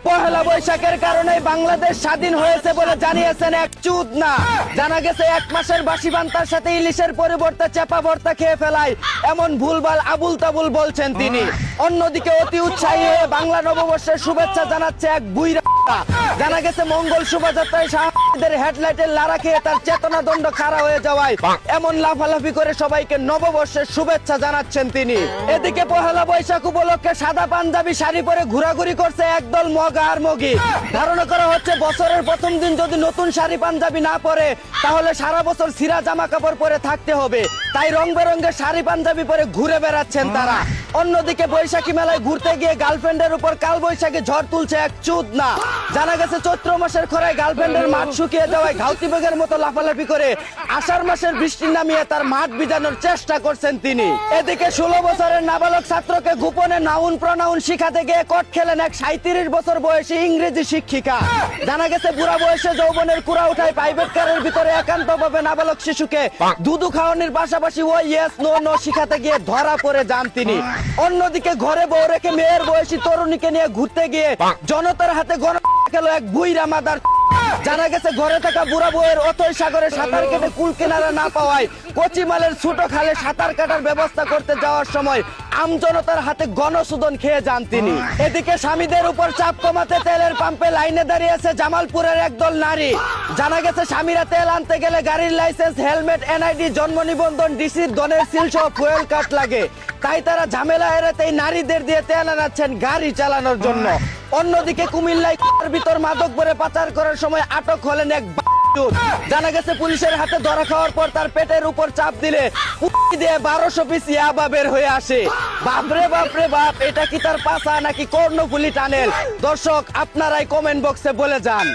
পহেলা বৈশাখের কারণে বাংলাদেশ স্বাধীন হয়েছে বলে জানিয়েছেন এক চুদ না। জানা গেছে 1 মাসের বাসি বান্তার সাথে ইলিশের পরিবর্তে চেপা ভর্তা খেয়ে ফেলায় এমন ভুলভাল আবুল তাবুল বলছেন তিনি। অন্যদিকে অতি উৎসাহী হয়ে বাংলা নববর্ষের শুভেচ্ছা জানাচ্ছে এক বুইরা। জানা গেছে মঙ্গল শোভাযাত্রায় শাহবাগীদের হেডলাইটের লারা খেয়ে তার চেতনা দণ্ড খাড়া হয়ে যাওয়ায় এমন লাফালাফি করে সবাইকে নববর্ষের শুভেচ্ছা জানাচ্ছেন তিনি। এদিকে পহেলা বৈশাখ উপলক্ষে সাদা পাঞ্জাবি শাড়ি পরে ঘোরাঘুরি করছে একদল মগা আর মগি। ধারণা করা হচ্ছে বছরের প্রথম দিন যদি নতুন শাড়ি পাঞ্জাবি না পরে তাহলে সারা বছর ছিঁড়া জামা কাপড় পরে থাকতে হবে, তাই রং বেরঙের শাড়ি পাঞ্জাবি পরে ঘুরে বেড়াচ্ছেন তারা। অন্যদিকে বৈশাখী মেলায় ঘুরতে গিয়ে গার্লফ্রেন্ডের উপর কাল বৈশাখী ঝড় তুলছে এক চুদ না। জানা গেছে চৈত্র মাসের খরায় গার্লফ্রেন্ডের মাঠ শুকিয়ে যাওয়ায় ঘাউতি বেগের মতো লাফালাফি করে আষাঢ় মাসের বৃষ্টি নামিয়ে তার মাঠ ভিজানোর চেষ্টা করছেন তিনি। এদিকে 16 বছরের নাবালক ছাত্রকে গোপনে নাউন প্রনাউন শিখাতে গিয়ে কট খেলেন এক 37 বছর বয়সী ইংরেজি শিক্ষিকা। জানা গেছে বুড়া বয়সে যৌবনের কুড়া উঠায় প্রাইভেট কারের ভিতরে একান্তভাবে নাবালক শিশুকে দুধু খাওয়ানোর পাশাপাশি ও ইয়েস নো নো শিখাতে গিয়ে ধরা পড়ে যান তিনি। অন্যদিকে ঘরে বউ রেখে মেয়ের বয়সী তরুণীকে নিয়ে ঘুরতে গিয়ে জনতার হাতে গণ গেল এক বুইরা মাদার। জানা গেছে ঘরে থাকা বুড়া বউয়ের অথই সাগরে সাঁতার কেটে কুল কিনারা না পাওয়ায় কচিমালের ছোট খালে সাঁতার কাটার ব্যবস্থা করতে যাওয়ার সময় আমজনতার হাতে গণশোধন খেয়ে যান তিনি। এদিকে স্বামীদের উপর চাপ কমাতে তেলের পাম্পে লাইনে দাঁড়িয়েছে জামালপুরের একদল নারী। জানা গেছে স্বামীরা তেল আনতে গেলে গাড়ির লাইসেন্স, হেলমেট, এনআইডি, জন্ম নিবন্ধন, ডিসির দনের সিল সহ ফুয়েল কার্ড লাগে, তাই তারা ঝামেলা এড়াতে নারীদের দিয়ে তেল আনাচ্ছেন গাড়ি চালানোর জন্য। অন্যদিকে কুমিল্লায় ভিতর মাদক ভরে পাচার করার সময় আটক হলেন এক। জানা গেছে পুলিশের হাতে ধরা খাওয়ার পর তার পেটের উপর চাপ দিলে 1200 পিস ইয়াবা বের হয়ে আসে। বাপরে বাপরে বাপ, এটা কি তার পাছা নাকি কর্ণফুলী টানেল? দর্শক আপনারাই কমেন্ট বক্সে বলে যান।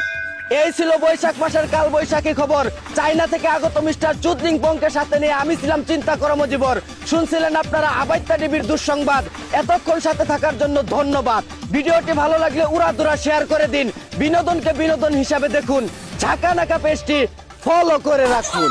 এই ছিল বৈশাখ মাসের কাল বৈশাখী খবর। চায়না থেকে আগত মিস্টার চুদলিং পংকে সাথে নিয়ে আমি ছিলাম চিন্তা কর্মজীবর। শুনছিলেন আপনারা আবাইত্যা টিভির দুঃসংবাদ। এতক্ষণ সাথে থাকার জন্য ধন্যবাদ। ভিডিওটি ভালো লাগলে উড়াধুরা শেয়ার করে দিন। বিনোদনকে বিনোদন হিসাবে দেখুন। ঝাঁকা নাকা পেজটি ফলো করে রাখুন।